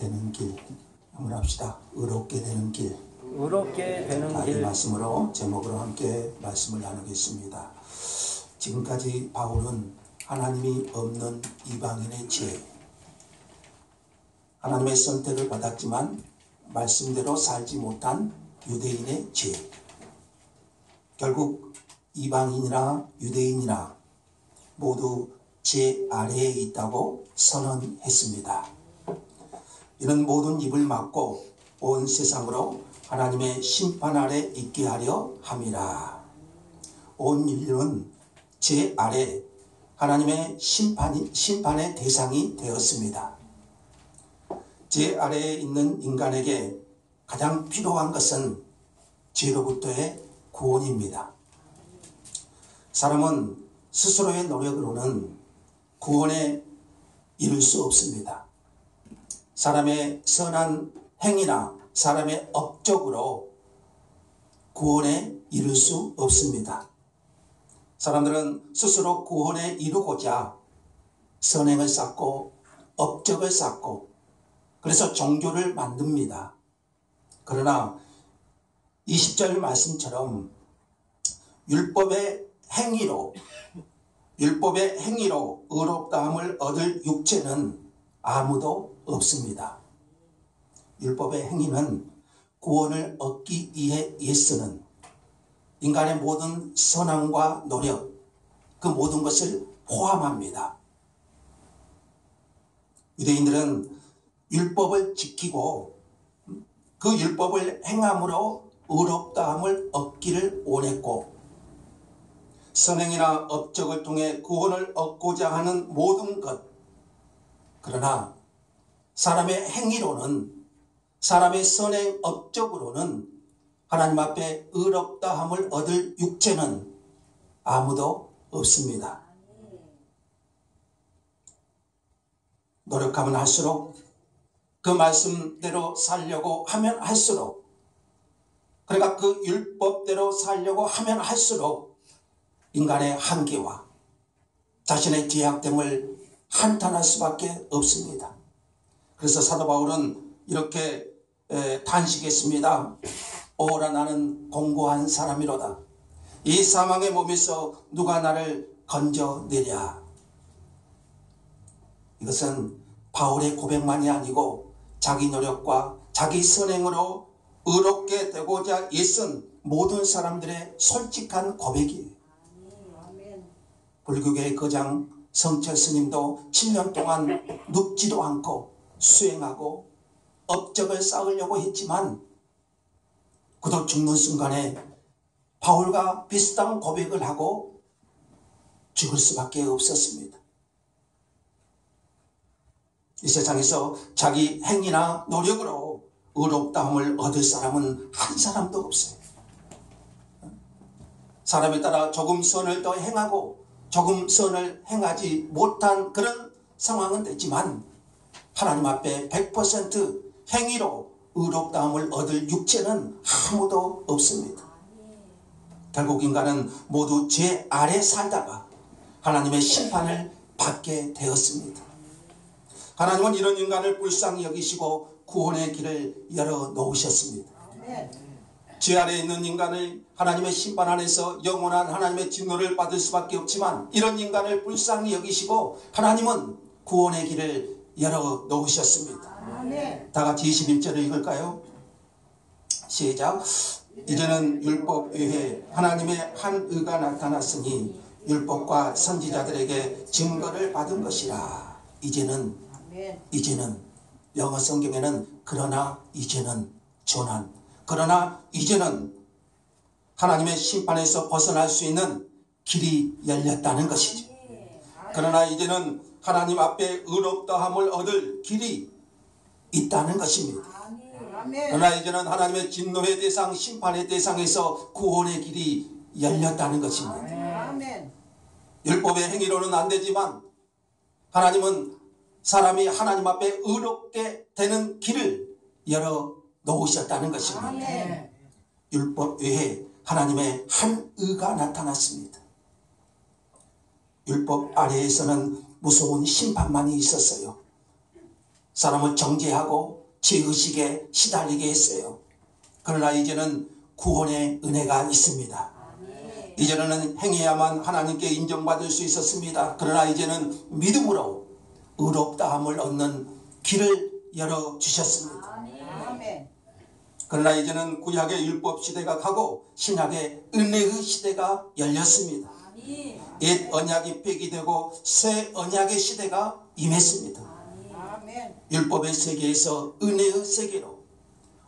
되는 길 한번 합시다. 의롭게 되는 길. 의롭게 되는 이 길. 말씀으로 제목으로 함께 말씀을 나누겠습니다. 지금까지 바울은 하나님이 없는 이방인의 죄, 하나님의 선택을 받았지만 말씀대로 살지 못한 유대인의 죄, 결국 이방인이나 유대인이나 모두 죄 아래에 있다고 선언했습니다. 이는 모든 입을 막고 온 세상으로 하나님의 심판 아래 있게 하려 함이라. 온 인류는 죄 아래 하나님의 심판의 대상이 되었습니다. 죄 아래에 있는 인간에게 가장 필요한 것은 죄로부터의 구원입니다. 사람은 스스로의 노력으로는 구원에 이를 수 없습니다. 사람의 선한 행위나 사람의 업적으로 구원에 이를 수 없습니다. 사람들은 스스로 구원에 이루고자 선행을 쌓고 업적을 쌓고 그래서 종교를 만듭니다. 그러나 20절 말씀처럼 율법의 행위로 의롭다함을 얻을 육체는 아무도 없습니다. 율법의 행위는 구원을 얻기 위해 애쓰는 인간의 모든 선함과 노력, 그 모든 것을 포함합니다. 유대인들은 율법을 지키고 그 율법을 행함으로 의롭다함을 얻기를 원했고, 선행이나 업적을 통해 구원을 얻고자 하는 모든 것, 그러나 사람의 행위로는, 사람의 선행 업적으로는 하나님 앞에 의롭다함을 얻을 육체는 아무도 없습니다. 노력하면 할수록, 그 말씀대로 살려고 하면 할수록, 그러니까 그 율법대로 살려고 하면 할수록 인간의 한계와 자신의 죄악됨을 한탄할 수밖에 없습니다. 그래서 사도 바울은 이렇게 탄식했습니다. 오라 나는 공고한 사람이로다. 이 사망의 몸에서 누가 나를 건져내랴. 이것은 바울의 고백만이 아니고 자기 노력과 자기 선행으로 의롭게 되고자 애쓴 모든 사람들의 솔직한 고백이에요. 불교계의 거장 성철 스님도 7년 동안 눕지도 않고 수행하고 업적을 쌓으려고 했지만 그도 죽는 순간에 바울과 비슷한 고백을 하고 죽을 수밖에 없었습니다. 이 세상에서 자기 행위나 노력으로 의롭다함을 얻을 사람은 한 사람도 없어요. 사람에 따라 조금 선을 더 행하고 조금 선을 행하지 못한 그런 상황은 되지만 하나님 앞에 100% 행위로 의롭다함을 얻을 육체는 아무도 없습니다. 결국 인간은 모두 죄 아래 살다가 하나님의 심판을 받게 되었습니다. 하나님은 이런 인간을 불쌍히 여기시고 구원의 길을 열어놓으셨습니다. 죄 아래에 있는 인간을 하나님의 심판 안에서 영원한 하나님의 진노를 받을 수밖에 없지만 이런 인간을 불쌍히 여기시고 하나님은 구원의 길을 열어놓으셨습니다. 다 같이 21절을 읽을까요? 시작. 이제는 율법 외에 하나님의 한 의가 나타났으니 율법과 선지자들에게 증거를 받은 것이라. 이제는 영어 성경에는 그러나 이제는 전환, 그러나 이제는 하나님의 심판에서 벗어날 수 있는 길이 열렸다는 것이죠. 그러나 이제는 하나님 앞에 의롭다함을 얻을 길이 있다는 것입니다. 그러나 이제는 하나님의 진노의 대상, 심판의 대상에서 구원의 길이 열렸다는 것입니다. 율법의 행위로는 안 되지만 하나님은 사람이 하나님 앞에 의롭게 되는 길을 열어놓으셨다는 것입니다. 율법 외에 하나님의 한 의가 나타났습니다. 율법 아래에서는 무서운 심판만이 있었어요. 사람을 정죄하고 죄의식에 시달리게 했어요. 그러나 이제는 구원의 은혜가 있습니다. 이제는 행해야만 하나님께 인정받을 수 있었습니다. 그러나 이제는 믿음으로 의롭다함을 얻는 길을 열어주셨습니다. 그러나 이제는 구약의 율법 시대가 가고 신약의 은혜의 시대가 열렸습니다. 옛 언약이 폐기되고 새 언약의 시대가 임했습니다. 율법의 세계에서 은혜의 세계로,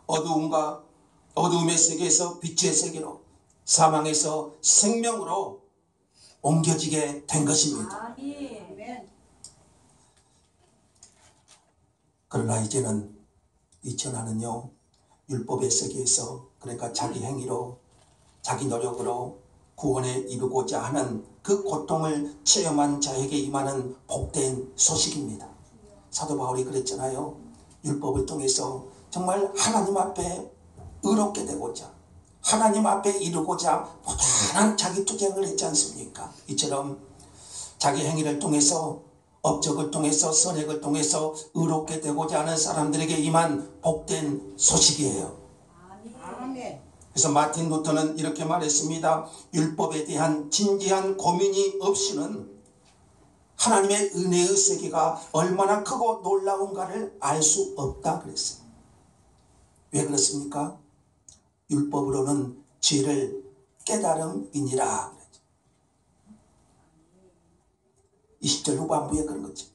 어두움의 세계에서 빛의 세계로, 사망에서 생명으로 옮겨지게 된 것입니다. 그러나 이제는 이 천하는요, 율법의 세계에서, 그러니까 자기 행위로, 자기 노력으로 구원에 이루고자 하는 그 고통을 체험한 자에게 임하는 복된 소식입니다. 사도 바울이 그랬잖아요. 율법을 통해서 정말 하나님 앞에 의롭게 되고자, 하나님 앞에 이루고자 부단한 자기 투쟁을 했지 않습니까? 이처럼 자기 행위를 통해서, 업적을 통해서, 선행을 통해서 의롭게 되고자 하는 사람들에게 임한 복된 소식이에요. 그래서 마틴 루터는 이렇게 말했습니다. 율법에 대한 진지한 고민이 없이는 하나님의 은혜의 세계가 얼마나 크고 놀라운가를 알 수 없다 그랬어요. 왜 그렇습니까? 율법으로는 죄를 깨달음이니라. 20절 후반부에 그런 거죠.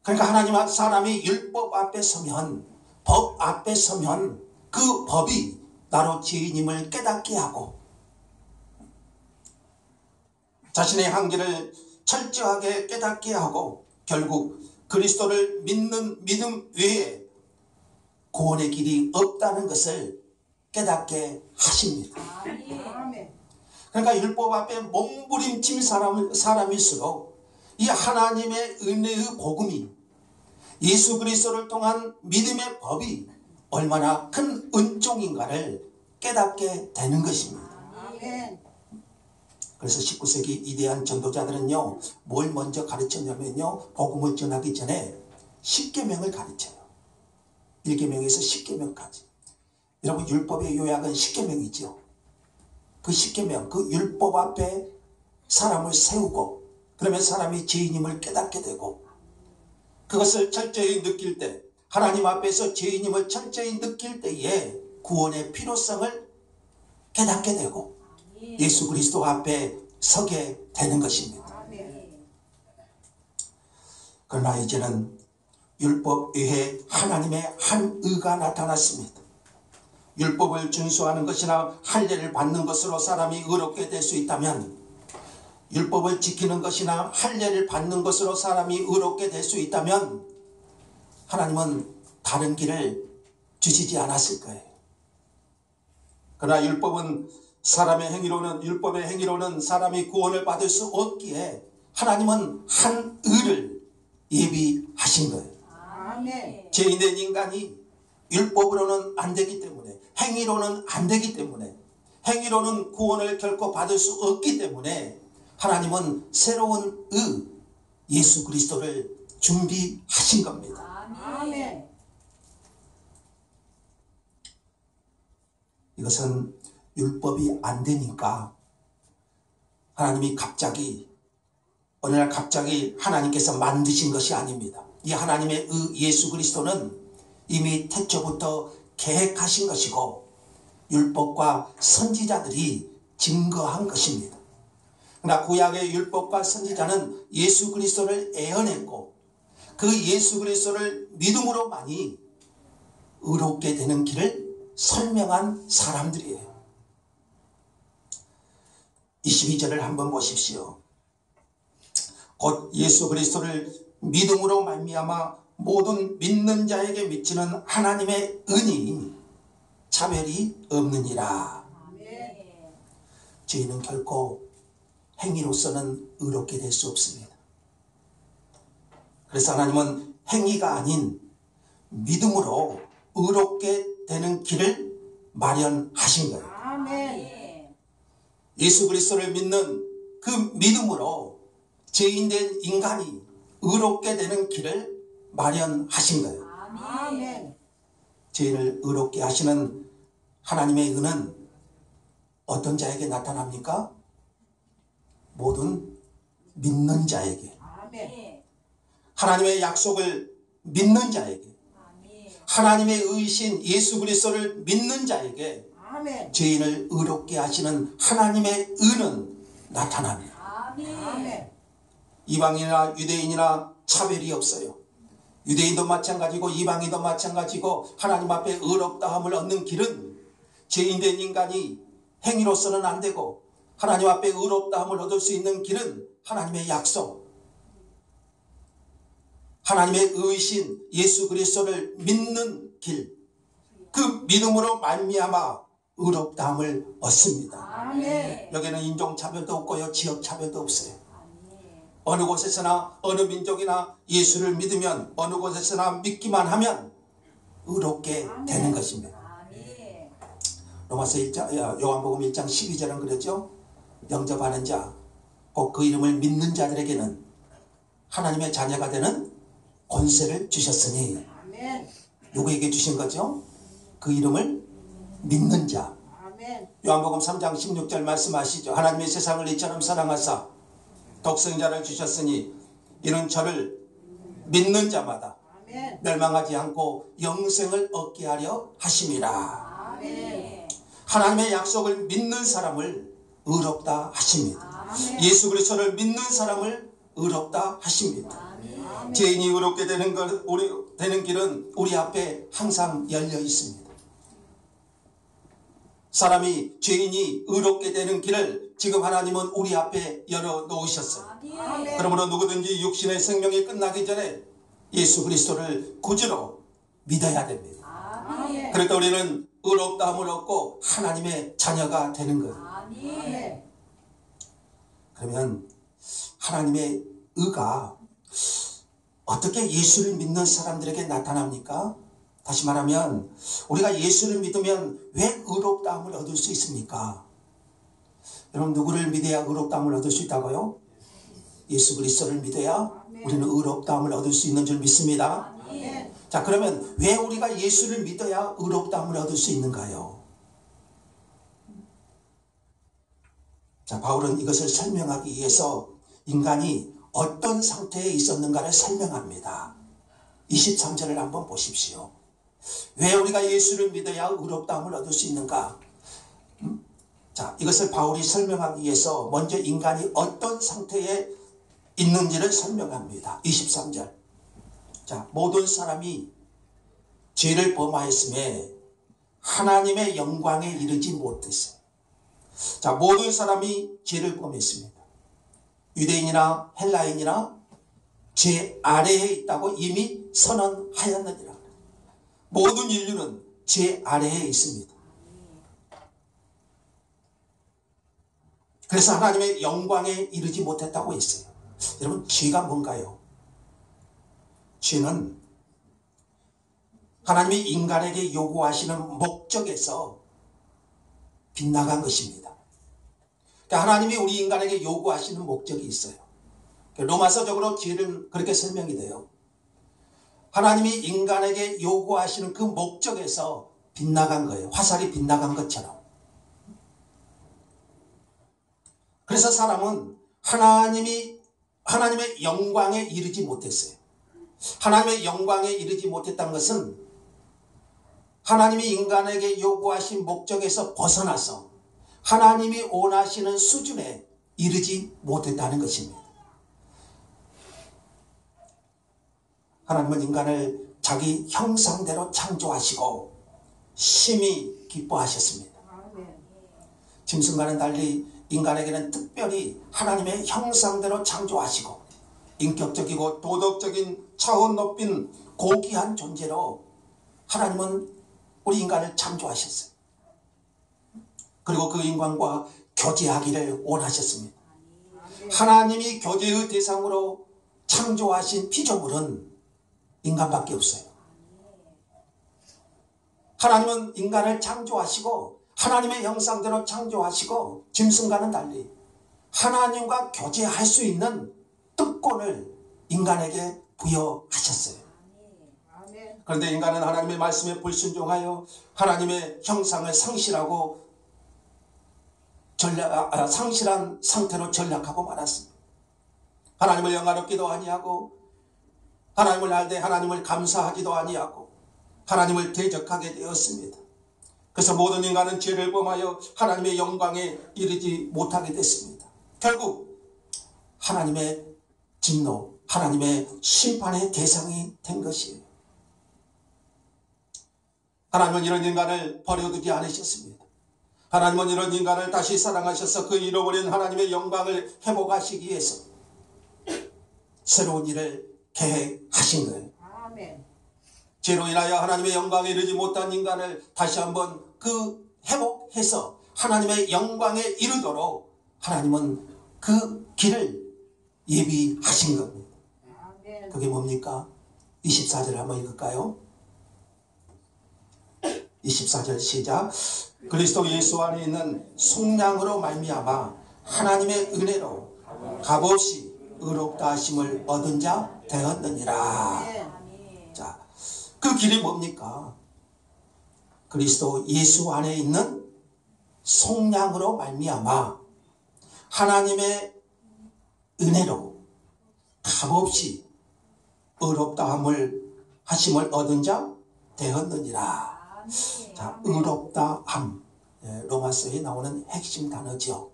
그러니까 하나님 사람이 율법 앞에 서면, 법 앞에 서면 그 법이 나로 죄인임을 깨닫게 하고 자신의 한계를 철저하게 깨닫게 하고 결국 그리스도를 믿는 믿음 외에 구원의 길이 없다는 것을 깨닫게 하십니다. 그러니까 율법 앞에 몸부림친 사람일수록 이 하나님의 은혜의 복음이, 예수 그리스도를 통한 믿음의 법이 얼마나 큰 은총인가를 깨닫게 되는 것입니다. 그래서 19세기 이대한 전도자들은요, 뭘 먼저 가르쳤냐면요, 복음을 전하기 전에 10계명을 가르쳐요. 1계명에서 10계명까지. 여러분, 율법의 요약은 10계명이죠. 그 10계명, 그 율법 앞에 사람을 세우고, 그러면 사람이 죄인임을 깨닫게 되고, 그것을 철저히 느낄 때, 하나님 앞에서 죄인임을 철저히 느낄 때에 구원의 필요성을 깨닫게 되고 예수 그리스도 앞에 서게 되는 것입니다. 그러나 이제는 율법 외에 하나님의 한 의가 나타났습니다. 율법을 준수하는 것이나 할례를 받는 것으로 사람이 의롭게 될 수 있다면, 율법을 지키는 것이나 할례를 받는 것으로 사람이 의롭게 될 수 있다면 하나님은 다른 길을 주시지 않았을 거예요. 그러나 율법의 행위로는 사람이 구원을 받을 수 없기에 하나님은 한 의를 예비하신 거예요. 아멘. 죄인된 인간이 율법으로는 안 되기 때문에, 행위로는 안 되기 때문에, 행위로는 구원을 결코 받을 수 없기 때문에 하나님은 새로운 의, 예수 그리스도를 준비하신 겁니다. 아멘. 이것은 율법이 안 되니까 하나님이 어느 날 갑자기 하나님께서 만드신 것이 아닙니다. 이 하나님의 의 예수 그리스도는 이미 태초부터 계획하신 것이고 율법과 선지자들이 증거한 것입니다. 그러나 구약의 율법과 선지자는 예수 그리스도를 예언했고 그 예수 그리스도를 믿음으로만이 의롭게 되는 길을 설명한 사람들이에요. 22절을 한번 보십시오. 곧 예수 그리스도를 믿음으로 말미암아 모든 믿는 자에게 미치는 하나님의 은이 차별이 없느니라. 저희는 결코 행위로서는 의롭게 될 수 없습니다. 그래서 하나님은 행위가 아닌 믿음으로 의롭게 되는 길을 마련하신 거예요. 아멘. 예수 그리스도를 믿는 그 믿음으로 죄인된 인간이 의롭게 되는 길을 마련하신 거예요. 아멘. 죄인을 의롭게 하시는 하나님의 은은 어떤 자에게 나타납니까? 모든 믿는 자에게, 아멘. 하나님의 약속을 믿는 자에게, 아멘. 하나님의 의신 예수 그리스도를 믿는 자에게 아멘. 죄인을 의롭게 하시는 하나님의 은은 나타납니다. 아멘. 이방인이나 유대인이나 차별이 없어요. 유대인도 마찬가지고 이방인도 마찬가지고 하나님 앞에 의롭다함을 얻는 길은 죄인된 인간이 행위로서는 안 되고, 하나님 앞에 의롭다함을 얻을 수 있는 길은 하나님의 약속, 하나님의 의신 예수 그리스도를 믿는 길, 그 믿음으로 말미암아 의롭다함을 얻습니다. 아멘. 여기는 인종차별도 없고요, 지역차별도 없어요. 어느 곳에서나 어느 민족이나 예수를 믿으면, 어느 곳에서나 믿기만 하면 의롭게 되는 것입니다. 아멘. 로마서 1장, 요한복음 1장 12절은 그러죠. 영접하는 자, 곧 그 이름을 믿는 자들에게는 하나님의 자녀가 되는 권세를 주셨으니. 아멘. 누구에게 주신 거죠? 그 이름을 믿는 자. 아멘. 요한복음 3장 16절 말씀하시죠. 하나님의 세상을 이처럼 사랑하사 독생자를 주셨으니 이는 저를 믿는 자마다 아멘. 멸망하지 않고 영생을 얻게 하려 하심이라. 아멘. 하나님의 약속을 믿는 사람을 의롭다 하십니다. 아멘. 예수 그리스도를 믿는 사람을 의롭다 하십니다. 아멘. 죄인이 의롭게 되는 길은 우리 앞에 항상 열려 있습니다. 사람이 죄인이 의롭게 되는 길을 지금 하나님은 우리 앞에 열어 놓으셨어요. 아멘. 그러므로 누구든지 육신의 생명이 끝나기 전에 예수 그리스도를 구주로 믿어야 됩니다. 아멘. 그러니까 우리는 의롭다함을 얻고 하나님의 자녀가 되는 거예요. 아멘. 그러면 하나님의 의가 어떻게 예수를 믿는 사람들에게 나타납니까? 다시 말하면 우리가 예수를 믿으면 왜 의롭다함을 얻을 수 있습니까? 여러분, 누구를 믿어야 의롭다함을 얻을 수 있다고요? 예수 그리스도를 믿어야 우리는 의롭다함을 얻을 수 있는 줄 믿습니다. 아멘. 자, 그러면 왜 우리가 예수를 믿어야 의롭다함을 얻을 수 있는가요? 자, 바울은 이것을 설명하기 위해서 인간이 어떤 상태에 있었는가를 설명합니다. 23절을 한번 보십시오. 왜 우리가 예수를 믿어야 의롭다함을 얻을 수 있는가? 자, 이것을 바울이 설명하기 위해서 먼저 인간이 어떤 상태에 있는지를 설명합니다. 23절. 자, 모든 사람이 죄를 범하였음에 하나님의 영광에 이르지 못했어요. 자, 모든 사람이 죄를 범했습니다. 유대인이나 헬라인이나 죄 아래에 있다고 이미 선언하였느니라. 모든 인류는 죄 아래에 있습니다. 그래서 하나님의 영광에 이르지 못했다고 했어요. 여러분, 죄가 뭔가요? 죄는 하나님이 인간에게 요구하시는 목적에서 빗나간 것입니다. 그러니까 하나님이 우리 인간에게 요구하시는 목적이 있어요. 로마서적으로 죄는 그렇게 설명이 돼요. 하나님이 인간에게 요구하시는 그 목적에서 빗나간 거예요. 화살이 빗나간 것처럼. 그래서 사람은 하나님의 영광에 이르지 못했어요. 하나님의 영광에 이르지 못했다는 것은 하나님이 인간에게 요구하신 목적에서 벗어나서 하나님이 원하시는 수준에 이르지 못했다는 것입니다. 하나님은 인간을 자기 형상대로 창조하시고 심히 기뻐하셨습니다. 아멘. 짐승과는 달리 인간에게는 특별히 하나님의 형상대로 창조하시고 인격적이고 도덕적인 차원 높인 고귀한 존재로 하나님은 우리 인간을 창조하셨어요. 그리고 그 인간과 교제하기를 원하셨습니다. 하나님이 교제의 대상으로 창조하신 피조물은 인간밖에 없어요. 하나님은 인간을 창조하시고 하나님의 형상대로 창조하시고 짐승과는 달리 하나님과 교제할 수 있는 특권을 인간에게 부여하셨어요. 그런데 인간은 하나님의 말씀에 불순종하여 하나님의 형상을 상실하고 상실한 상태로 전락하고 말았습니다. 하나님을 영화롭기도 아니하고 하나님을 알되 하나님을 감사하지도 아니하고 하나님을 대적하게 되었습니다. 그래서 모든 인간은 죄를 범하여 하나님의 영광에 이르지 못하게 됐습니다. 결국 하나님의 진노, 하나님의 심판의 대상이 된 것이에요. 하나님은 이런 인간을 버려두지 않으셨습니다. 하나님은 이런 인간을 다시 사랑하셔서 그 잃어버린 하나님의 영광을 회복하시기 위해서 새로운 일을 계획하신 거예요. 아멘. 죄로 인하여 하나님의 영광에 이르지 못한 인간을 다시 한번 회복해서 하나님의 영광에 이르도록 하나님은 그 길을 예비하신 겁니다. 아멘. 그게 뭡니까? 24절 한번 읽을까요? 24절 시작. 그리스도 예수 안에 있는 속량으로 말미암아 하나님의 은혜로 값없이 의롭다 하심을 얻은 자 되었느니라. 아멘. 자, 그 길이 뭡니까? 그리스도 예수 안에 있는 속량으로 말미암아 하나님의 은혜로 값없이 의롭다 하심을 얻은 자 되었느니라. 자, 의롭다 함, 로마서에 나오는 핵심 단어죠.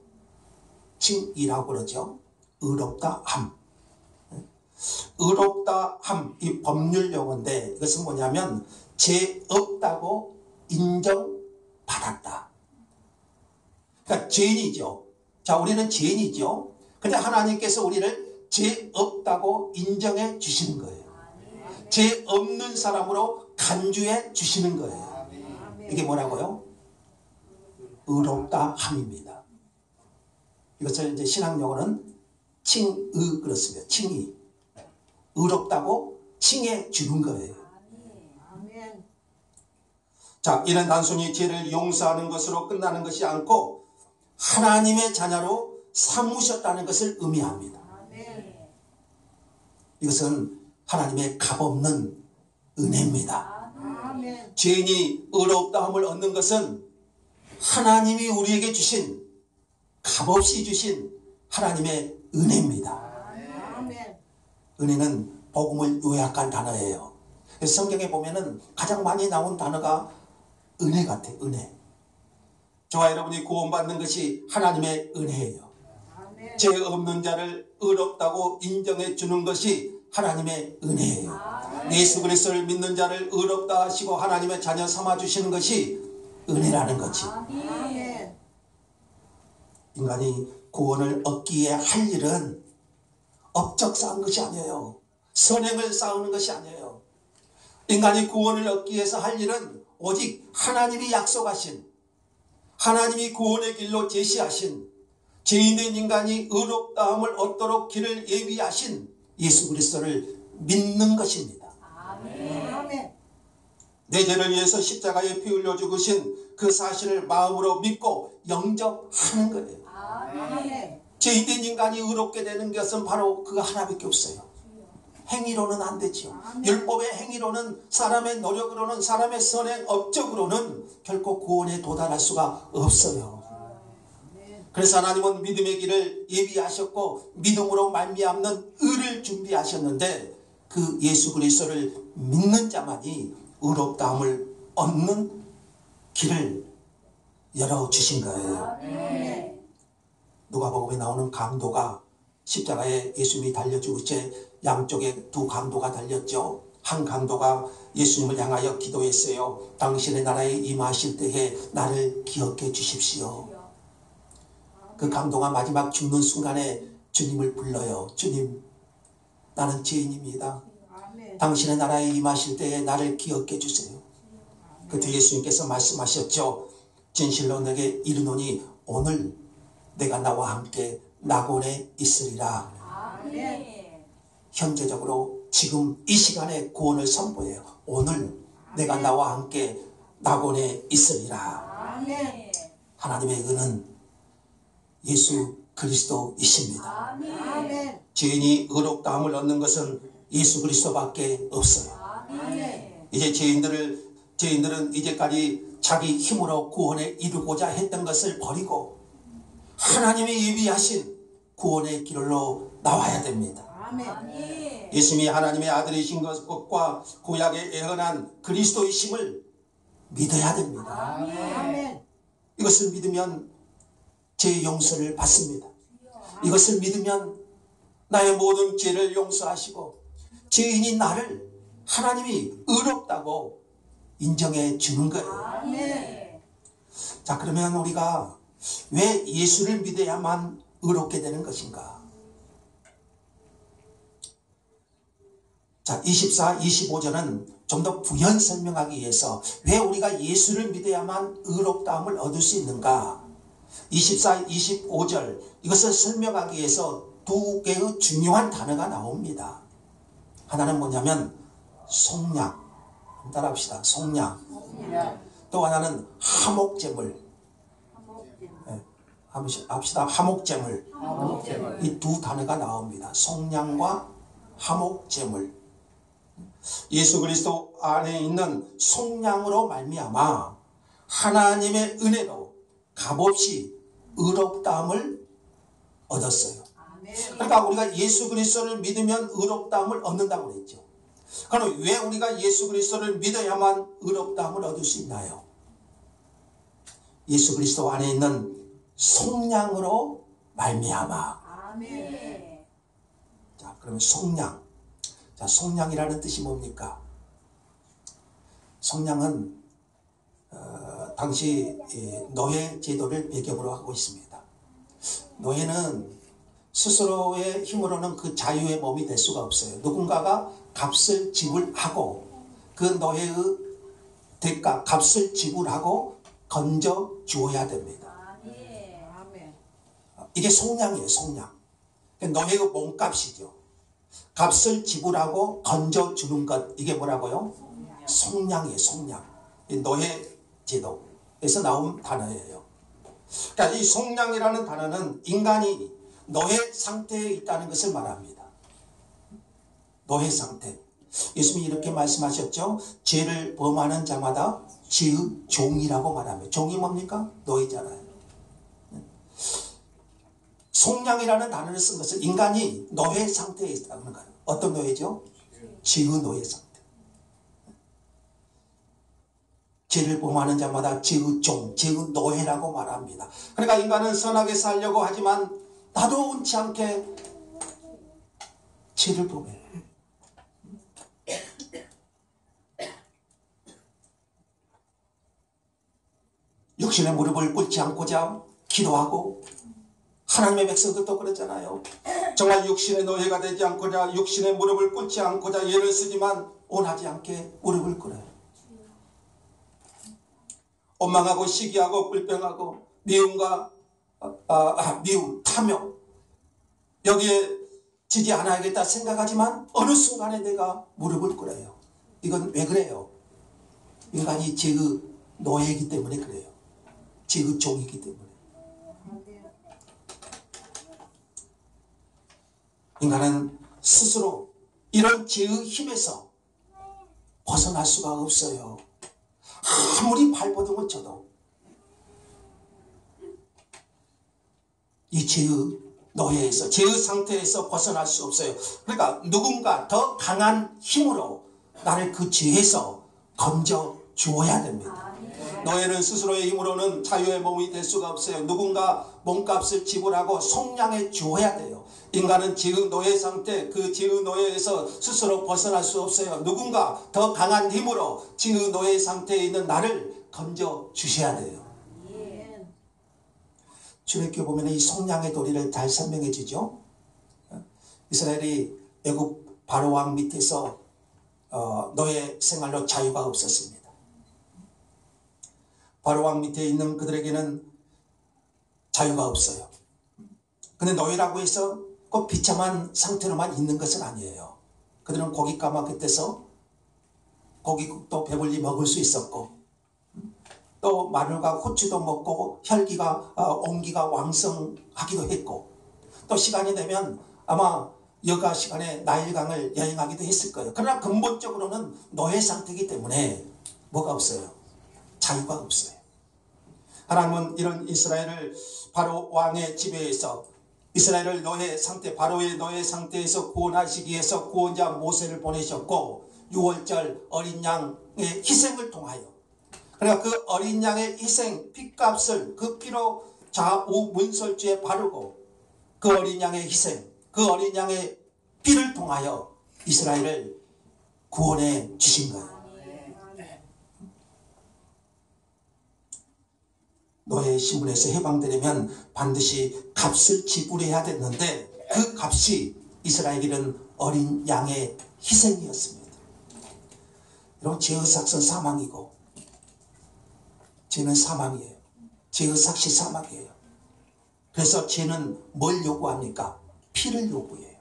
칭이라고 그러죠. 의롭다 함. 의롭다 함, 이 법률 용어인데 이것은 뭐냐면 죄 없다고 인정받았다. 그러니까 죄인이죠. 자, 우리는 죄인이죠. 근데 하나님께서 우리를 죄 없다고 인정해 주시는 거예요. 죄 없는 사람으로 간주해 주시는 거예요. 이게 뭐라고요? 의롭다 함입니다. 이것을 이제 신학용어는 칭의 그렇습니다. 칭의. 의롭다고 칭해 주는 거예요. 아멘. 자, 이는 단순히 죄를 용서하는 것으로 끝나는 것이 않고 하나님의 자녀로 삼으셨다는 것을 의미합니다. 아멘. 이것은 하나님의 값없는 은혜입니다. 아멘. 죄인이 의롭다함을 얻는 것은 하나님이 우리에게 주신 값없이 주신 하나님의 은혜입니다. 아멘. 은혜는 복음을 요약한 단어예요. 그래서 성경에 보면은 가장 많이 나온 단어가 은혜 같아요. 은혜. 저와 여러분이 구원받는 것이 하나님의 은혜예요. 아멘. 죄 없는 자를 의롭다고 인정해 주는 것이 하나님의 은혜예요. 예수 그리스도를 믿는 자를 의롭다 하시고 하나님의 자녀 삼아 주시는 것이 은혜라는 거지. 아멘. 인간이 구원을 얻기 위해 할 일은 업적 쌓은 것이 아니에요. 선행을 쌓는 것이 아니에요. 인간이 구원을 얻기 위해서 할 일은 오직 하나님이 약속하신, 하나님이 구원의 길로 제시하신, 죄인된 인간이 의롭다함을 얻도록 길을 예비하신 예수 그리스도를 믿는 것입니다. 아멘. 내 죄를 위해서 십자가에 피 흘려 죽으신 그 사실을 마음으로 믿고 영접하는 거예요. 아멘. 죄인된 인간이 의롭게 되는 것은 바로 그거 하나밖에 없어요. 행위로는 안 되죠. 율법의 행위로는, 사람의 노력으로는, 사람의 선행 업적으로는 결코 구원에 도달할 수가 없어요. 그래서 하나님은 믿음의 길을 예비하셨고 믿음으로 말미암는 의를 준비하셨는데 그 예수 그리스도를 믿는 자만이 의롭다함을 얻는 길을 열어주신 거예요. 아멘. 누가복음에 나오는 강도가 십자가에 예수님이 달려 죽을 때 양쪽에 두 강도가 달렸죠. 한 강도가 예수님을 향하여 기도했어요. 당신의 나라에 임하실 때에 나를 기억해 주십시오. 그 강도가 마지막 죽는 순간에 주님을 불러요. 주님, 나는 죄인입니다. 아멘. 당신의 나라에 임하실 때에 나를 기억해 주세요. 그때 예수님께서 말씀하셨죠. 진실로 내게 이르노니 오늘 내가 나와 함께 낙원에 있으리라. 아멘. 현재적으로 지금 이 시간에 구원을 선포해요. 오늘 내가 나와 함께 낙원에 있으리라. 아멘. 하나님의 은은 예수 그리스도이십니다. 아멘. 죄인이 의롭다함을 얻는 것은 예수 그리스도밖에 없어요. 아멘. 이제 죄인들은 이제까지 자기 힘으로 구원에 이루고자 했던 것을 버리고 하나님이 예비하신 구원의 길로 나와야 됩니다. 아멘. 예수님이 하나님의 아들이신 것과 구약에 예언한 그리스도이심을 믿어야 됩니다. 아멘. 이것을 믿으면 죄 용서를 받습니다. 이것을 믿으면 나의 모든 죄를 용서하시고 죄인인 나를 하나님이 의롭다고 인정해 주는 거예요. 아멘. 자, 그러면 우리가 왜 예수를 믿어야만 의롭게 되는 것인가? 자, 24, 25절은 좀 더 부연 설명하기 위해서 왜 우리가 예수를 믿어야만 의롭다함을 얻을 수 있는가? 24, 25절 이것을 설명하기 위해서 두 개의 중요한 단어가 나옵니다. 하나는 뭐냐면 속량, 따라합시다. 속량. 또 하나는 화목제물. 합시다. 화목제물. 이 두 단어가 나옵니다. 속량과 화목제물. 예수 그리스도 안에 있는 속량으로 말미암아 하나님의 은혜로 값없이 의롭다함을 얻었어요. 그러니까 우리가 예수 그리스도를 믿으면 의롭다함을 얻는다고 그랬죠. 그럼 왜 우리가 예수 그리스도를 믿어야만 의롭다함을 얻을 수 있나요? 예수 그리스도 안에 있는 속량으로 말미암아. 아멘. 자, 그러면 속량. 자, 속량이라는 뜻이 뭡니까? 속량은 당시 노예 제도를 배경으로 하고 있습니다. 노예는 스스로의 힘으로는 그 자유의 몸이 될 수가 없어요. 누군가가 값을 지불하고 그 노예의 대가 값을 지불하고 건져 주어야 됩니다. 아멘. 이게 속량이에요. 속량. 노예의 몸값이죠. 값을 지불하고 건져주는 것, 이게 뭐라고요? 속량이에요. 속량. 이 노예 제도에서 나온 단어예요. 그러니까 이 속량이라는 단어는 인간이 노예 상태에 있다는 것을 말합니다. 노예 상태. 예수님이 이렇게 말씀하셨죠. 죄를 범하는 자마다 죄의 종이라고 말합니다. 종이 뭡니까? 노예잖아요. 속량이라는 단어를 쓴 것은 인간이 노예 상태에 있다는 거예요. 어떤 노예죠? 죄의 노예 상태. 죄를 범하는 자마다 죄의 종, 죄의 노예라고 말합니다. 그러니까 인간은 선하게 살려고 하지만 나도 원치 않게 죄를 범해요. 육신의 무릎을 꿇지 않고자 기도하고 하나님의 백성들도 그랬잖아요. 정말 육신의 노예가 되지 않고자 육신의 무릎을 꿇지 않고자 예를 쓰지만 원하지 않게 무릎을 꿇어요. 원망하고 시기하고 불평하고 미움과 미움, 탐욕 여기에 지지 않아야겠다 생각하지만 어느 순간에 내가 무릎을 꿇어요. 이건 왜 그래요? 인간이 죄의 노예이기 때문에 그래요. 죄의 종이기 때문에. 인간은 스스로 이런 죄의 힘에서 벗어날 수가 없어요. 아무리 발버둥을 쳐도 이 죄의 노예에서, 죄의 상태에서 벗어날 수 없어요. 그러니까 누군가 더 강한 힘으로 나를 그 죄에서 건져 주어야 됩니다. 노예는 스스로의 힘으로는 자유의 몸이 될 수가 없어요. 누군가 몸값을 지불하고 속량해 주어야 돼요. 인간은 죄의 노예 상태, 그 죄의 노예에서 스스로 벗어날 수 없어요. 누군가 더 강한 힘으로 죄의 노예 상태에 있는 나를 건져 주셔야 돼요. 출애굽기에 보면 이 속량의 도리를 잘 설명해 주죠. 이스라엘이 애굽 바로 왕 밑에서 노예 생활로 자유가 없었습니다. 바로 왕 밑에 있는 그들에게는 자유가 없어요. 근데 노예라고 해서 꼭 비참한 상태로만 있는 것은 아니에요. 그들은 고기 까마귀 떼서 고기국도 배불리 먹을 수 있었고 또 마늘과 후추도 먹고 혈기가 온기가 왕성하기도 했고 또 시간이 되면 아마 여가 시간에 나일강을 여행하기도 했을 거예요. 그러나 근본적으로는 노예 상태이기 때문에 뭐가 없어요? 자유가 없어요. 하나님은 이런 이스라엘을 바로 왕의 지배에서 이스라엘을 노예 상태, 바로의 노예 상태에서 구원하시기 위해서 구원자 모세를 보내셨고 6월절 어린 양의 희생을 통하여, 그러니까 그 어린 양의 희생 핏값을 그 피로 좌우 문설주에 바르고 그 어린 양의 희생, 그 어린 양의 피를 통하여 이스라엘을 구원해 주신 거예요. 노예 신분에서 해방되려면 반드시 값을 지불해야 됐는데 그 값이 이스라엘은 어린 양의 희생이었습니다. 여러분, 죄의 삭은 사망이고 죄는 사망이에요. 죄의 삭이 사망이에요. 그래서 죄는 뭘 요구합니까? 피를 요구해요.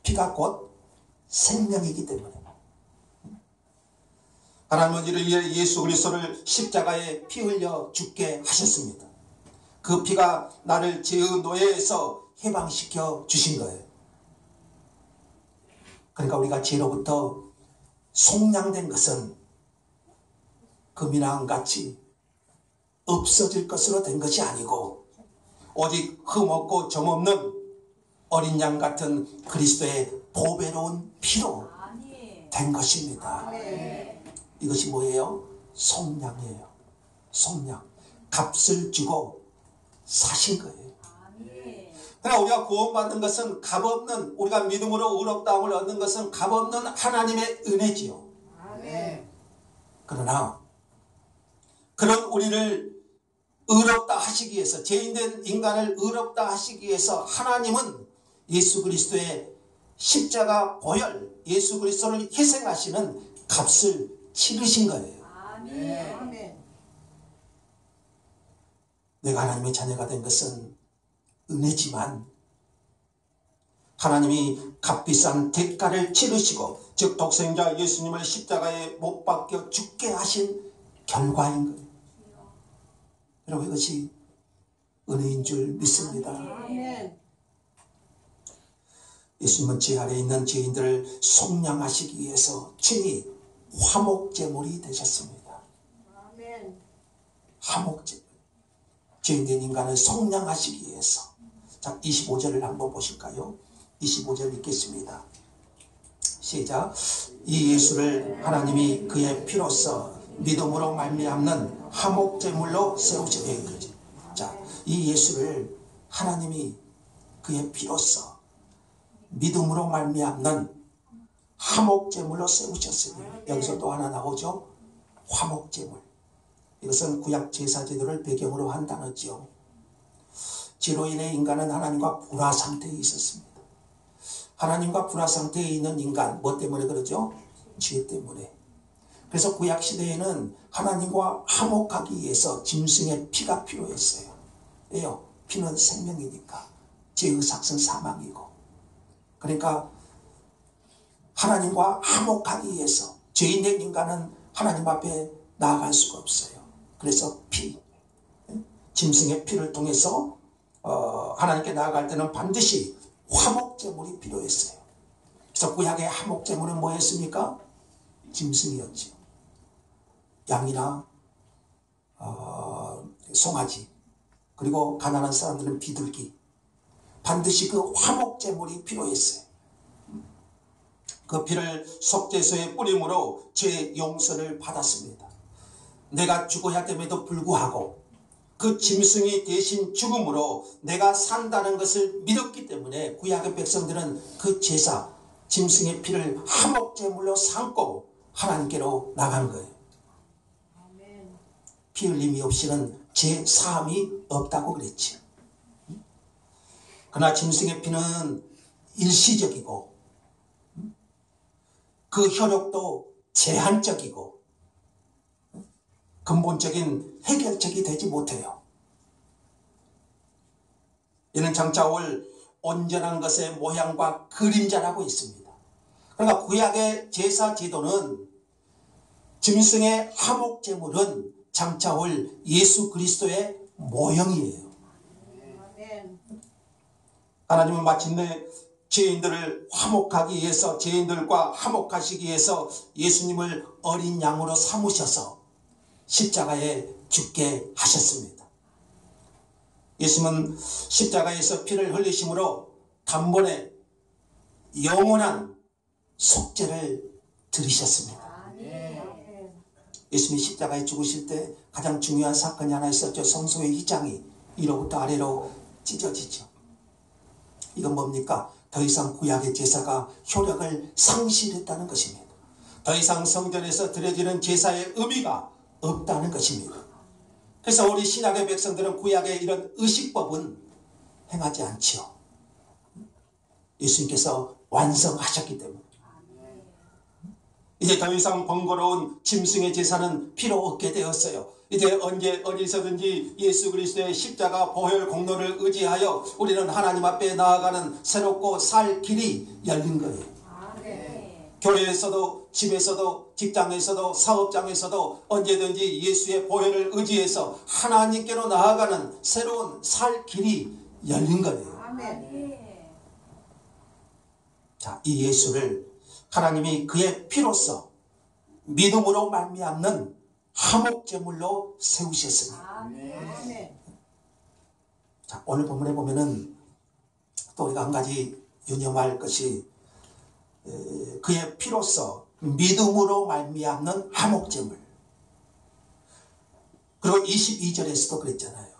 피가 곧 생명이기 때문에. 하나님은 이를 예수 그리스도를 십자가에 피 흘려 죽게 하셨습니다. 그 피가 나를 죄의 노예에서 해방시켜 주신 거예요. 그러니까 우리가 죄로부터 속량된 것은 금이나 은같이 없어질 것으로 된 것이 아니고 오직 흠없고 점없는 어린 양 같은 그리스도의 보배로운 피로 된 것입니다. 이것이 뭐예요? 속량이에요. 속량. 값을 주고 사신 거예요. 그러나 우리가 구원받는 것은 값없는, 우리가 믿음으로 의롭다함을 얻는 것은 값없는 하나님의 은혜지요. 그러나 그런 우리를 의롭다 하시기 위해서, 죄인된 인간을 의롭다 하시기 위해서 하나님은 예수 그리스도의 십자가 보혈, 예수 그리스도를 희생하시는 값을 치르신 거예요. 내가 하나님의 자녀가 된 것은 은혜지만 하나님이 값비싼 대가를 치르시고, 즉 독생자 예수님을 십자가에 못 박혀 죽게 하신 결과인 거예요. 여러분, 이것이 은혜인 줄 믿습니다. 예수님은 죄 아래 있는 죄인들을 속량하시기 위해서 친히 화목제물이 되셨습니다. 화목제물. 죄인된 인간을 속량하시기 위해서. 자, 25절을 한번 보실까요? 25절 읽겠습니다. 시작. 이 예수를 하나님이 그의 피로써 믿음으로 말미암는 화목제물로 세우시되. 자, 이 예수를 하나님이 그의 피로써 믿음으로 말미암는 화목제물로 세우셨으니, 여기서 또 하나 나오죠. 화목제물. 이것은 구약 제사제도를 배경으로 한 단어지요. 죄로 인해 인간은 하나님과 불화 상태에 있었습니다. 하나님과 불화 상태에 있는 인간, 뭐 때문에 그러죠? 죄 때문에. 그래서 구약 시대에는 하나님과 화목하기 위해서 짐승의 피가 필요했어요. 왜요? 피는 생명이니까. 죄의 삭은 사망이고. 그러니까 하나님과 화목하기 위해서 죄인된 인간은 하나님 앞에 나아갈 수가 없어요. 그래서 피, 짐승의 피를 통해서 하나님께 나아갈 때는 반드시 화목제물이 필요했어요. 그래서 구약의 화목제물은 뭐였습니까? 짐승이었죠. 양이나 송아지, 그리고 가난한 사람들은 비둘기. 반드시 그 화목제물이 필요했어요. 그 피를 속죄소에 뿌림으로 죄 용서를 받았습니다. 내가 죽어야 됨에도 불구하고 그 짐승이 대신 죽음으로 내가 산다는 것을 믿었기 때문에 구약의 백성들은 그 제사, 짐승의 피를 화목제물로 삼고 하나님께로 나간 거예요. 피 흘림이 없이는 죄 사함이 없다고 그랬죠. 그러나 짐승의 피는 일시적이고 그 효력도 제한적이고 근본적인 해결책이 되지 못해요. 이는 장차 올 온전한 것의 모양과 그림자라고 있습니다. 그러니까 구약의 제사 제도는, 짐승의 화목제물은 장차 올 예수 그리스도의 모형이에요. 하나님은 마침내 죄인들을 화목하기 위해서, 죄인들과 화목하시기 위해서 예수님을 어린 양으로 삼으셔서 십자가에 죽게 하셨습니다. 예수님은 십자가에서 피를 흘리심으로 단번에 영원한 속죄를 들으셨습니다. 예수님이 십자가에 죽으실 때 가장 중요한 사건이 하나 있었죠. 성소의 휘장이 위로부터 아래로 찢어지죠. 이건 뭡니까? 더 이상 구약의 제사가 효력을 상실했다는 것입니다. 더 이상 성전에서 드려지는 제사의 의미가 없다는 것입니다. 그래서 우리 신약의 백성들은 구약의 이런 의식법은 행하지 않지요. 예수님께서 완성하셨기 때문에. 이제 더 이상 번거로운 짐승의 제사는 필요 없게 되었어요. 이제 언제 어디서든지 예수 그리스도의 십자가 보혈 공로를 의지하여 우리는 하나님 앞에 나아가는 새롭고 살 길이 열린 거예요. 교회에서도, 집에서도, 직장에서도, 사업장에서도 언제든지 예수의 보혈을 의지해서 하나님께로 나아가는 새로운 살 길이 열린 거예요. 자, 이 예수를 하나님이 그의 피로써 믿음으로 말미암는 화목제물로 세우셨습니다. 자, 오늘 본문에 보면은 또 우리가 한 가지 유념할 것이 그의 피로써 믿음으로 말미암는 화목제물. 그리고 22절에서도 그랬잖아요.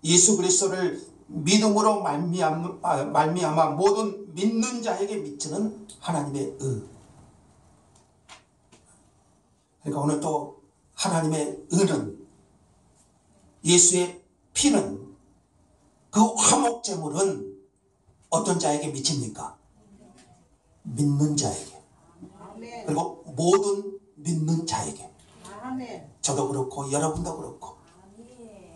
예수 그리스도를 믿음으로 말미암아 모든 믿는 자에게 미치는 하나님의 의. 그러니까 오늘 또 하나님의 의는, 예수의 피는, 그 화목제물은 어떤 자에게 미칩니까? 믿는 자에게. 그리고 모든 믿는 자에게. 저도 그렇고 여러분도 그렇고.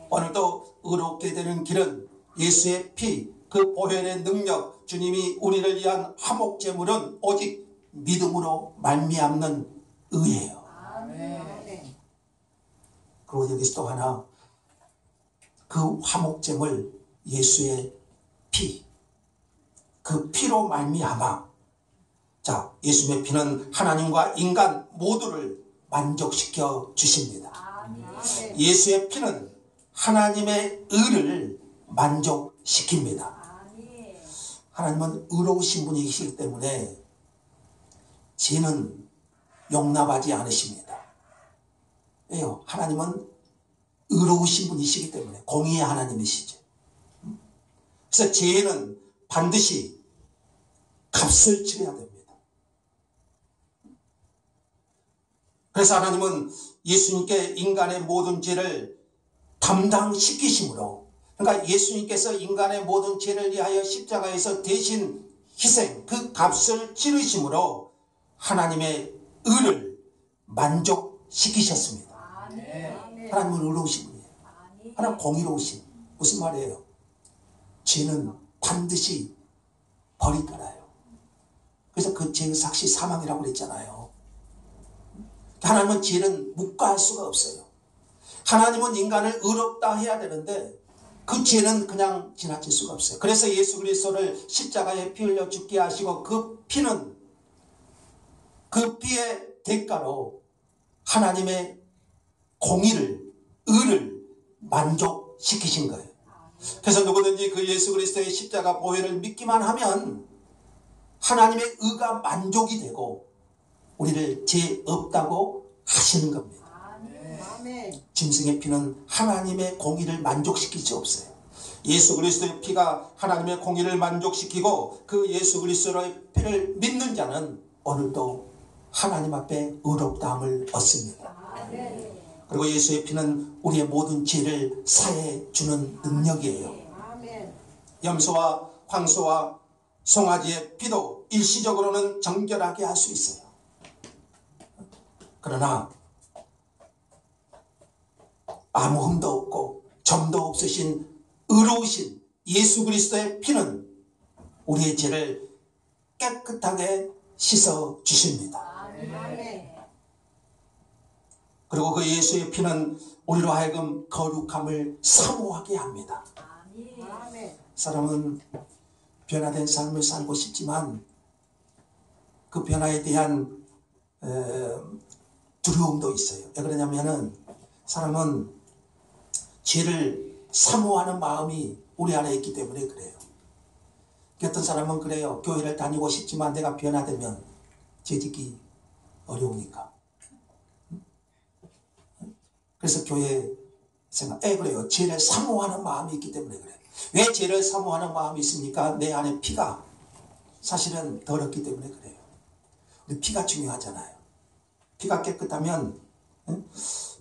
오늘도 의롭게 되는 길은 예수의 피, 그 보혈의 능력, 주님이 우리를 위한 화목제물은 오직 믿음으로 말미암는 의예요. 그리고 여기서 또 하나, 그 화목제물 예수의 피, 그 피로 말미암아, 자, 예수의 피는 하나님과 인간 모두를 만족시켜 주십니다. 예수의 피는 하나님의 의를 만족시킵니다. 하나님은 의로우신 분이시기 때문에 죄는 용납하지 않으십니다. 왜요? 하나님은 의로우신 분이시기 때문에, 공의의 하나님이시죠. 그래서 죄는 반드시 값을 치러야 됩니다. 그래서 하나님은 예수님께 인간의 모든 죄를 담당시키심으로, 그러니까 예수님께서 인간의 모든 죄를 위하여 십자가에서 대신 희생, 그 값을 치르심으로 하나님의 의를 만족시키셨습니다. 하나님은 의로우신 분이에요. 하나님 공의로우신. 무슨 말이에요? 죄는 반드시 벌이 따라요. 그래서 그 죄의 삭시 사망이라고 그랬잖아요. 하나님은 죄는 묵과할 수가 없어요. 하나님은 인간을 의롭다 해야 되는데 그 죄는 그냥 지나칠 수가 없어요. 그래서 예수 그리스도를 십자가에 피 흘려 죽게 하시고, 그 피는, 그 피의 대가로 하나님의 공의를, 의를 만족시키신 거예요. 그래서 누구든지 그 예수 그리스도의 십자가 보혈을 믿기만 하면 하나님의 의가 만족이 되고 우리를 죄 없다고 하시는 겁니다. 짐승의 피는 하나님의 공의를 만족시킬 수 없어요. 예수 그리스도의 피가 하나님의 공의를 만족시키고, 그 예수 그리스도의 피를 믿는 자는 오늘도 하나님 앞에 의롭다함을 얻습니다. 그리고 예수의 피는 우리의 모든 죄를 사해 주는 능력이에요. 염소와 황소와 송아지의 피도 일시적으로는 정결하게 할 수 있어요. 그러나 아무 흠도 없고 점도 없으신 의로우신 예수 그리스도의 피는 우리의 죄를 깨끗하게 씻어 주십니다. 그리고 그 예수의 피는 우리로 하여금 거룩함을 사모하게 합니다. 사람은 변화된 삶을 살고 싶지만 그 변화에 대한 두려움도 있어요. 왜 그러냐면은 사람은 죄를 사모하는 마음이 우리 안에 있기 때문에 그래요. 어떤 사람은 그래요. 교회를 다니고 싶지만 내가 변화되면 재직이 어려우니까. 그래서 교회 생각, 그래요. 죄를 사모하는 마음이 있기 때문에 그래요. 왜 죄를 사모하는 마음이 있습니까? 내 안에 피가 사실은 더럽기 때문에 그래요. 우리 피가 중요하잖아요. 피가 깨끗하면,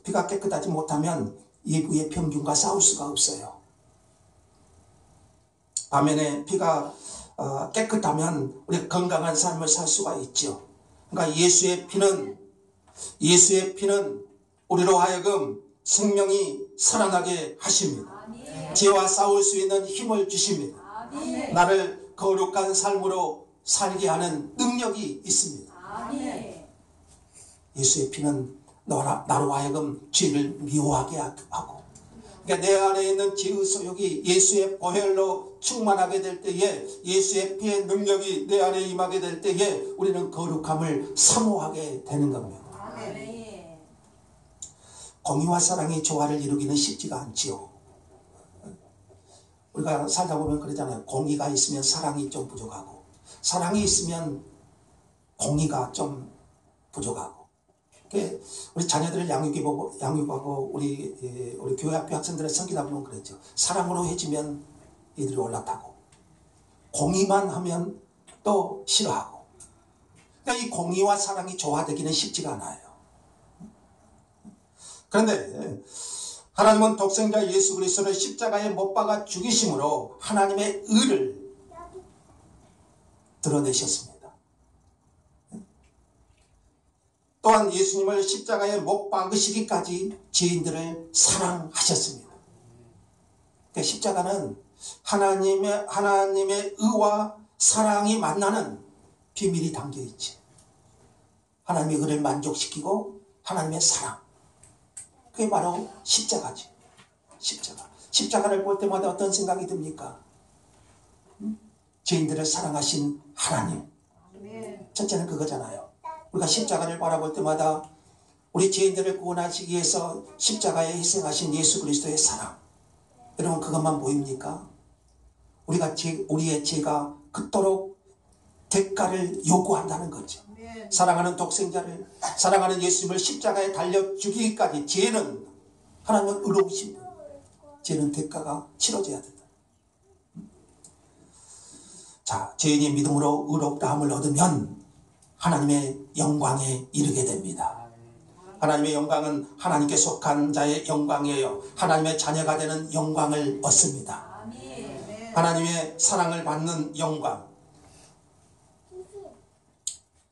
피가 깨끗하지 못하면 예부의 평균과 싸울 수가 없어요. 반면에 피가 깨끗하면 우리 건강한 삶을 살 수가 있죠. 그러니까 예수의 피는 우리로 하여금 생명이 살아나게 하십니다. 죄와 싸울 수 있는 힘을 주십니다. 나를 거룩한 삶으로 살게 하는 능력이 있습니다. 예수의 피는 나로 하여금 죄를 미워하게 하고, 그러니까 내 안에 있는 죄의 소욕이 예수의 보혈로 충만하게 될 때에, 예수의 피의 능력이 내 안에 임하게 될 때에 우리는 거룩함을 사모하게 되는 겁니다. 공의와 사랑이 조화를 이루기는 쉽지가 않지요. 우리가 살다 보면 그러잖아요. 공의가 있으면 사랑이 좀 부족하고, 사랑이 있으면 공의가 좀 부족하고. 우리 자녀들을 양육하고 우리 교회 학교 학생들을 섬기다 보면 그랬죠. 사랑으로 해주면 이들이 올라타고, 공의만 하면 또 싫어하고. 그러니까 이 공의와 사랑이 조화되기는 쉽지가 않아요. 그런데 하나님은 독생자 예수 그리스도를 십자가에 못 박아 죽이심으로 하나님의 의를 드러내셨습니다. 또한 예수님을 십자가에 못 박으시기까지 죄인들을 사랑하셨습니다. 그러니까 십자가는 하나님의 의와 사랑이 만나는 비밀이 담겨있지. 하나님의 의를 만족시키고 하나님의 사랑. 그게 바로 십자가지. 십자가를 볼 때마다 어떤 생각이 듭니까? 죄인들을 사랑하신 하나님. 첫째는 그거잖아요. 우리가 십자가를 바라볼 때마다 우리 죄인들을 구원하시기 위해서 십자가에 희생하신 예수 그리스도의 사랑. 여러분, 그것만 보입니까? 우리의 죄가 그토록 대가를 요구한다는 거죠. 사랑하는 독생자를, 사랑하는 예수님을 십자가에 달려 죽이기까지 죄는, 하나님은 의로우신 분, 죄는 대가가 치러져야 된다. 자, 죄인이 믿음으로 의롭다함을 얻으면 하나님의 영광에 이르게 됩니다. 하나님의 영광은 하나님께 속한 자의 영광이에요. 하나님의 자녀가 되는 영광을 얻습니다. 하나님의 사랑을 받는 영광,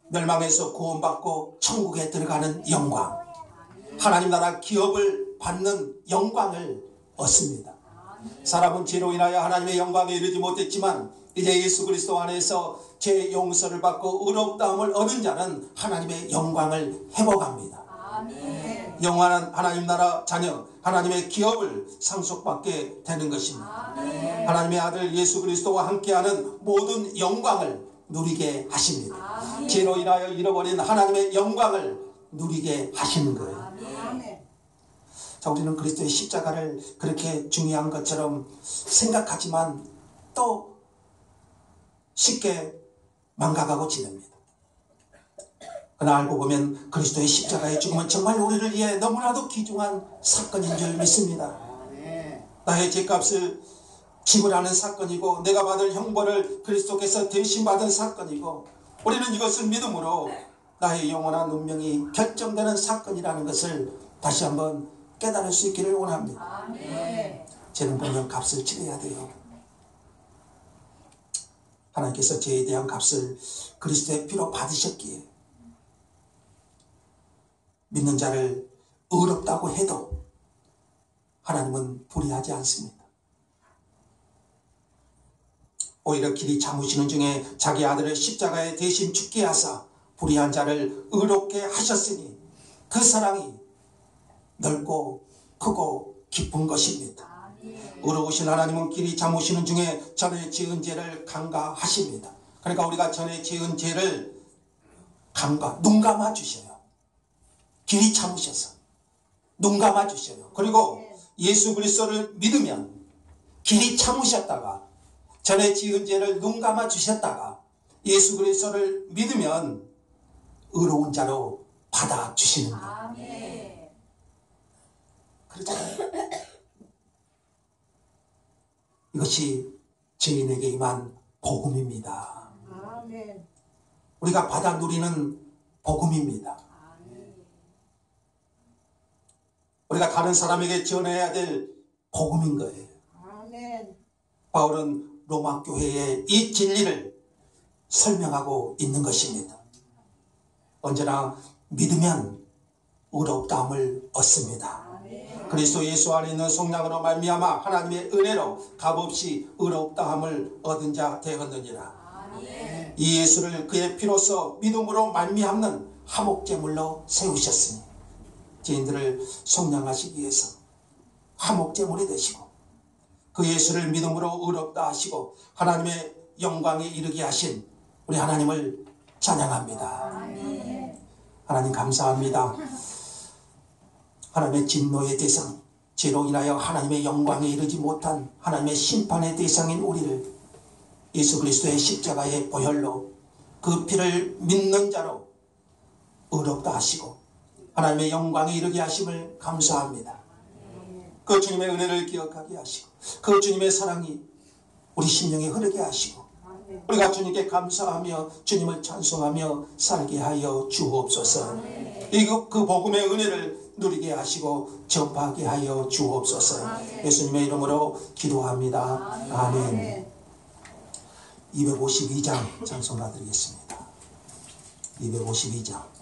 멸망에서 구원받고 천국에 들어가는 영광, 하나님 나라 기업을 받는 영광을 얻습니다. 사람은 죄로 인하여 하나님의 영광에 이르지 못했지만 이제 예수 그리스도 안에서 죄 용서를 받고 의롭다함을 얻은 자는 하나님의 영광을 회복합니다. 영원한 하나님 나라 자녀, 하나님의 기업을 상속받게 되는 것입니다. 하나님의 아들 예수 그리스도와 함께하는 모든 영광을 누리게 하십니다. 죄로 인하여 잃어버린 하나님의 영광을 누리게 하시는 거예요. 자, 우리는 그리스도의 십자가를 그렇게 중요한 것처럼 생각하지만 또 쉽게 망각하고 지냅니다. 그러나 알고 보면 그리스도의 십자가의 죽음은 정말 우리를 위해 너무나도 귀중한 사건인 줄 믿습니다. 나의 죄값을 지불하는 사건이고, 내가 받을 형벌을 그리스도께서 대신 받은 사건이고, 우리는 이것을 믿음으로 나의 영원한 운명이 결정되는 사건이라는 것을 다시 한번 깨달을 수 있기를 원합니다. 죄는 분명 값을 치러야 돼요. 하나님께서 죄에 대한 값을 그리스도의 피로 받으셨기에 믿는 자를 의롭다고 해도 하나님은 불의하지 않습니다. 오히려 길이 참으시는 중에 자기 아들을 십자가에 대신 죽게 하사 불의한 자를 의롭게 하셨으니 그 사랑이 넓고 크고 깊은 것입니다. 의로우신 하나님은 길이 참으시는 중에 전에 지은 죄를 간과하십니다. 그러니까 우리가 전에 지은 죄를 눈 감아 주셔요. 길이 참으셔서 눈 감아 주셔요. 그리고 예수 그리스도를 믿으면 길이 참으셨다가 전에 지은 죄를 눈 감아 주셨다가 예수 그리스도를 믿으면 의로운 자로 받아 주시는 거예요. 아멘. 그렇잖아요. 이것이 증인에게 임한 복음입니다. 아멘. 우리가 받아 누리는 복음입니다. 우리가 다른 사람에게 전해야 될 복음인 거예요. 아멘. 바울은 로마 교회에 이 진리를 설명하고 있는 것입니다. 언제나 믿으면 의롭다함을 얻습니다. 그리스도 예수 안에 있는 속량으로 말미암아 하나님의 은혜로 값없이 의롭다함을 얻은 자 되었느니라. 이 예수를 그의 피로써 믿음으로 말미암는 화목제물로 세우셨으니 죄인들을 속량하시기 위해서 화목제물이 되시고 그 예수를 믿음으로 의롭다 하시고 하나님의 영광에 이르게 하신 우리 하나님을 찬양합니다. 하나님 감사합니다. 하나님의 진노의 대상, 죄로 인하여 하나님의 영광에 이르지 못한 하나님의 심판의 대상인 우리를 예수 그리스도의 십자가의 보혈로 그 피를 믿는 자로 의롭다 하시고 하나님의 영광에 이르게 하심을 감사합니다. 그 주님의 은혜를 기억하게 하시고 그 주님의 사랑이 우리 심령에 흐르게 하시고 우리가 주님께 감사하며 주님을 찬송하며 살게 하여 주옵소서. 그 복음의 은혜를 누리게 하시고 전파하게 하여 주옵소서. 예수님의 이름으로 기도합니다. 아멘. 252장 찬송가 드리겠습니다. 252장.